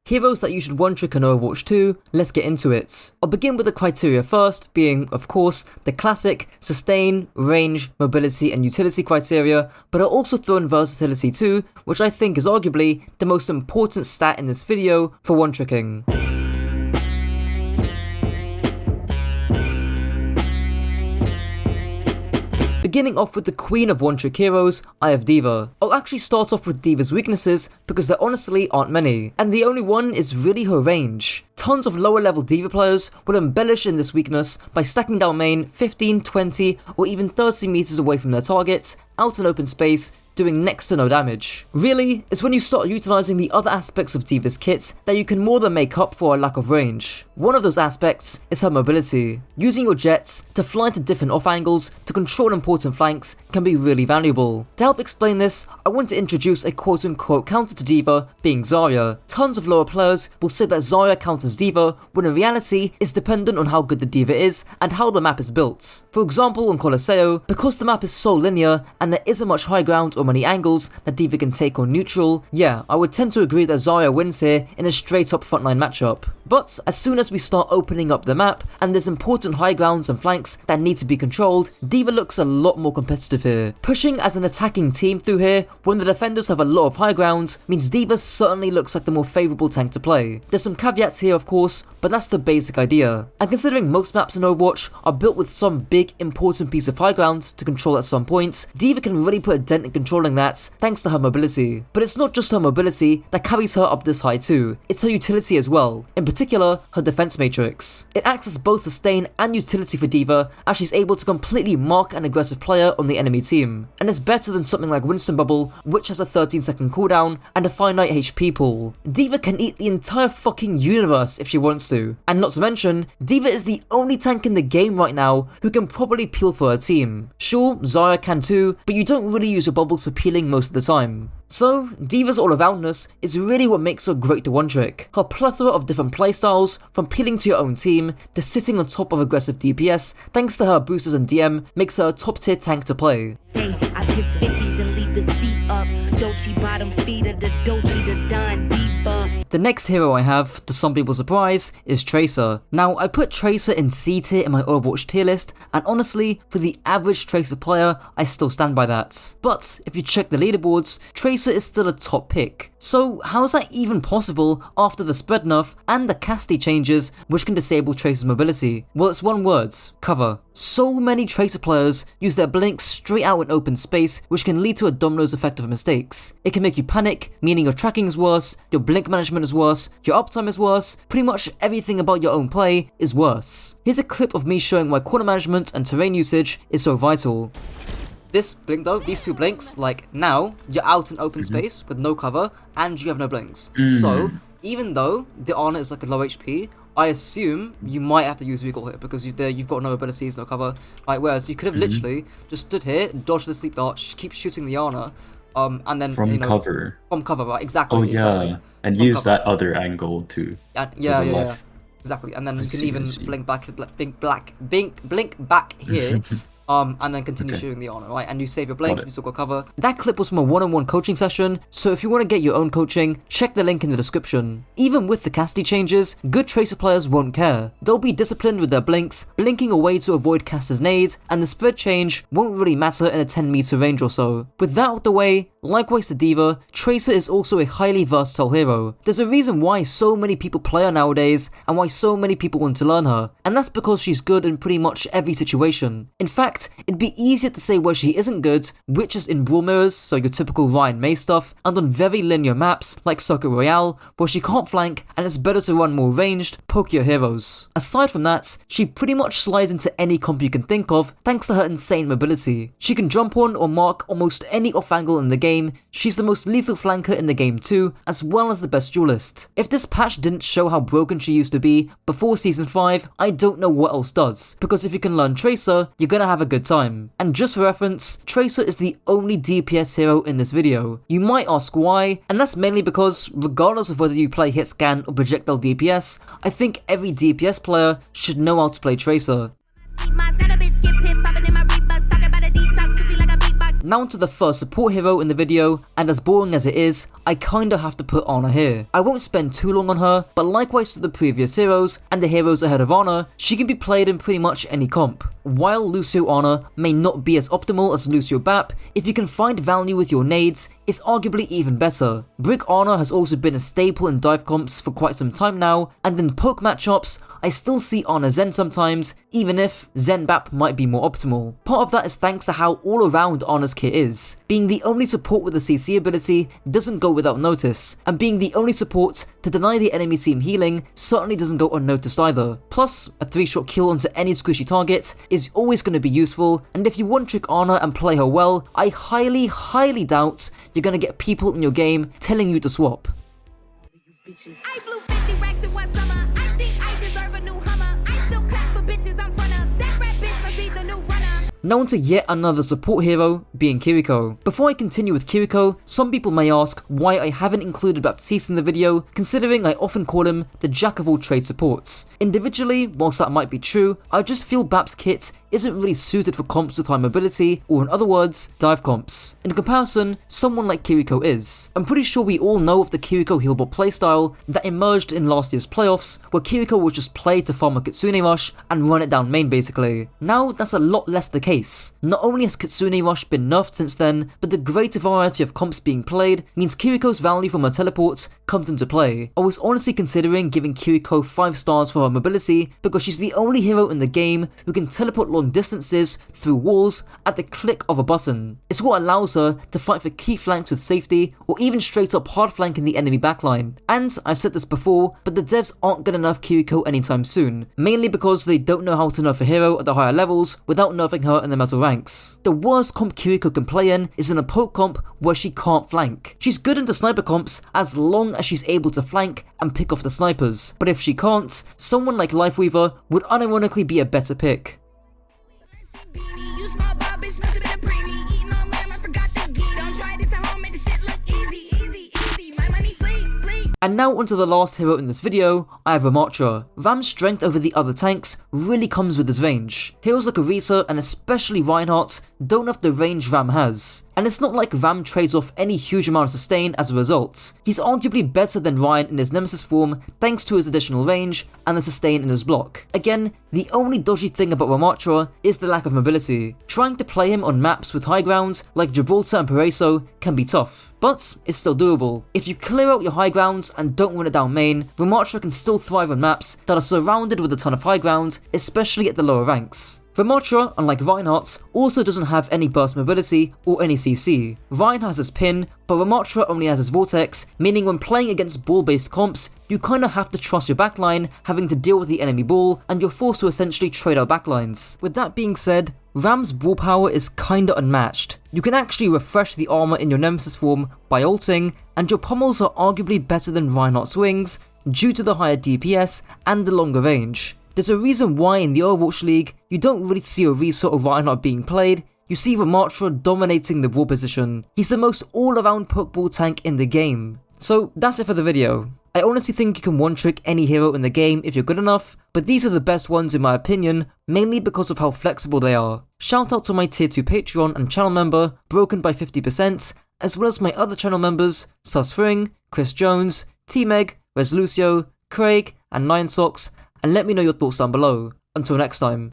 Heroes that you should one-trick in Overwatch 2, let's get into it. I'll begin with the criteria first, being, of course, the classic sustain, range, mobility and utility criteria, but I'll also throw in versatility too, which I think is arguably the most important stat in this video for one-tricking. Beginning off with the queen of one-trick heroes, I have D.Va. I'll actually start off with D.Va's weaknesses because there honestly aren't many, and the only one is really her range. Tons of lower level D.Va players will embellish in this weakness by stacking down main 15, 20 or even 30 meters away from their targets, out in open space, doing next to no damage. Really, it's when you start utilizing the other aspects of D.Va's kit that you can more than make up for a lack of range. One of those aspects is her mobility. Using your jets to fly to different off angles to control important flanks can be really valuable. To help explain this, I want to introduce a quote-unquote counter to D.Va, being Zarya. Tons of lower players will say that Zarya counters D.Va, when in reality it's dependent on how good the D.Va is and how the map is built. For example, on Colosseo, because the map is so linear and there isn't much high ground or many angles that D.Va can take on neutral, yeah, I would tend to agree that Zarya wins here in a straight up frontline matchup. But as soon as we start opening up the map and there's important high grounds and flanks that need to be controlled, D.Va looks a lot more competitive here. Pushing as an attacking team through here when the defenders have a lot of high ground means D.Va certainly looks like the more favourable tank to play. There's some caveats here of course, but that's the basic idea. And considering most maps in Overwatch are built with some big important piece of high ground to control at some point, D.Va can really put a dent in controlling that thanks to her mobility. But it's not just her mobility that carries her up this high too, it's her utility as well, in particular her defense matrix. It acts as both sustain and utility for D.Va as she's able to completely mark an aggressive player on the enemy team, and it's better than something like Winston Bubble, which has a 13-second cooldown and a finite HP pool. D.Va can eat the entire fucking universe if she wants to, and not to mention, D.Va is the only tank in the game right now who can properly peel for her team. Sure, Zarya can too, but you don't really use your bubbles for peeling most of the time. So, D.Va's all-aroundness is really what makes her great to one-trick. Her plethora of different playstyles, from peeling to your own team, to sitting on top of aggressive DPS, thanks to her boosters and DM, makes her a top-tier tank to play. Hey, I piss 50s and leave the seat up. Dolce bottom feeder, the Dolce, the Don Diva. The next hero I have, to some people's surprise, is Tracer. Now, I put Tracer in C tier in my Overwatch tier list, and honestly, for the average Tracer player, I still stand by that. But, if you check the leaderboards, Tracer is still a top pick. So, how is that even possible after the spread nerf and the casty changes which can disable Tracer's mobility? Well, it's one word: cover. So many Tracer players use their blink straight out in open space, which can lead to a dominoes effect of mistakes. It can make you panic, meaning your tracking is worse, your blink management is worse, your uptime is worse, pretty much everything about your own play is worse. Here's a clip of me showing why corner management and terrain usage is so vital. This blink though, these two blinks, like now, you're out in open space with no cover and you have no blinks. So, even though the Ana is like a low HP, I assume you might have to use recall here because you've got no abilities, no cover. Right, whereas you could have literally just stood here, dodged the sleep dart, keep shooting the Ana, and then from cover. From cover, right? Exactly. Oh yeah, exactly. and use that other angle too. Yeah. Exactly, and then you can even blink back here. And then continue shooting the Ana, right? And you save your blink if you still got cover. That clip was from a one-on-one coaching session, so if you want to get your own coaching, check the link in the description. Even with the casty changes, good Tracer players won't care. They'll be disciplined with their blinks, blinking away to avoid caster's nades, and the spread change won't really matter in a 10-meter range or so. With that out the way, likewise to D.Va, Tracer is also a highly versatile hero. There's a reason why so many people play her nowadays, and why so many people want to learn her, and that's because she's good in pretty much every situation. In fact, it'd be easier to say where she isn't good, which is in brawl mirrors, so your typical Ryan May stuff, and on very linear maps like Circuit Royale, where she can't flank and it's better to run more ranged, pokier heroes. Aside from that, she pretty much slides into any comp you can think of thanks to her insane mobility. She can jump on or mark almost any off angle in the game, she's the most lethal flanker in the game too, as well as the best duelist. If this patch didn't show how broken she used to be before Season 5, I don't know what else does, because if you can learn Tracer, you're gonna have a good time. And just for reference, Tracer is the only DPS hero in this video. You might ask why, and that's mainly because regardless of whether you play hit scan or projectile DPS, I think every DPS player should know how to play Tracer. Now onto the first support hero in the video, and as boring as it is, I kinda have to put Ana here. I won't spend too long on her, but likewise to the previous heroes, and the heroes ahead of Ana, she can be played in pretty much any comp. While Lucio Ana may not be as optimal as Lucio Bap, if you can find value with your nades, it's arguably even better. Brick Ana has also been a staple in dive comps for quite some time now, and in poke matchups, I still see Ana Zen sometimes, even if Zen Bap might be more optimal. Part of that is thanks to how all around Ana's kit is. Being the only support with a CC ability doesn't go without notice, and being the only support to deny the enemy team healing certainly doesn't go unnoticed either. Plus, a 3-shot kill onto any squishy target is always going to be useful, and if you one-trick Ana and play her well, I highly doubt you're going to get people in your game telling you to swap. I blew 50 racks in one summer. I think I deserve a new Hummer. I still clap for bitches I'm front of. That rap bitch must be the new runner. Now onto yet another support hero, being Kiriko. Before I continue with Kiriko, some people may ask why I haven't included Baptiste in the video, considering I often call him the jack of all trade supports. Individually, whilst that might be true, I just feel Bap's kit isn't really suited for comps with high mobility, or in other words, dive comps. In comparison, someone like Kiriko is. I'm pretty sure we all know of the Kiriko healbot playstyle that emerged in last year's playoffs, where Kiriko was just played to farm a Kitsune Rush and run it down main basically. Now that's a lot less the case. Not only has Kitsune Rush been nerfed since then, but the greater variety of comps being played means Kiriko's value from her teleport comes into play. I was honestly considering giving Kiriko 5 stars for her mobility because she's the only hero in the game who can teleport long distances through walls at the click of a button. It's what allows her to fight for key flanks with safety or even straight up hard flank in the enemy backline. And I've said this before, but the devs aren't gonna nerf Kiriko anytime soon, mainly because they don't know how to nerf a hero at the higher levels without nerfing her in the metal ranks. The worst comp Kiriko can play in is in a poke comp where she can't flank. She's good into sniper comps as long as she's able to flank and pick off the snipers, but if she can't, someone like Lifeweaver would unironically be a better pick. You small ball bitch, must have been a preemie. Eating on lamb, I forgot the ghee. Don't try this at home, make the shit look easy. My money fleet. And now onto the last hero in this video, I have Ramatra. Ram's strength over the other tanks really comes with his range. Heroes like Arisa and especially Reinhardt don't have the range Ram has. And it's not like Ram trades off any huge amount of sustain as a result. He's arguably better than Ryan in his Nemesis form thanks to his additional range and the sustain in his block. Again, the only dodgy thing about Ramatra is the lack of mobility. Trying to play him on maps with high grounds like Gibraltar and Paraiso can be tough, but it's still doable. If you clear out your high grounds and don't run it down main, Ramatra can still thrive on maps that are surrounded with a ton of high ground, especially at the lower ranks. Ramatra, unlike Reinhardt, also doesn't have any burst mobility or any CC. Ryan has his pin, but Ramatra only has his vortex, meaning when playing against ball-based comps, you kinda have to trust your backline, having to deal with the enemy ball, and you're forced to essentially trade out backlines. With that being said, Ram's brawl power is kinda unmatched. You can actually refresh the armor in your Nemesis form by ulting, and your pommels are arguably better than Reinhardt's wings due to the higher DPS and the longer range. There's a reason why in the Overwatch League, you don't really see Arisa or Reinhardt being played. You see Ramatra dominating the brawl position. He's the most all-around poke brawl tank in the game. So that's it for the video. I honestly think you can one-trick any hero in the game if you're good enough, but these are the best ones in my opinion, mainly because of how flexible they are. Shout out to my tier 2 Patreon and channel member, Broken by 50%, as well as my other channel members, Susfring, Chris Jones, T-Meg, Reslucio, Craig, and Nine Socks, and let me know your thoughts down below. Until next time.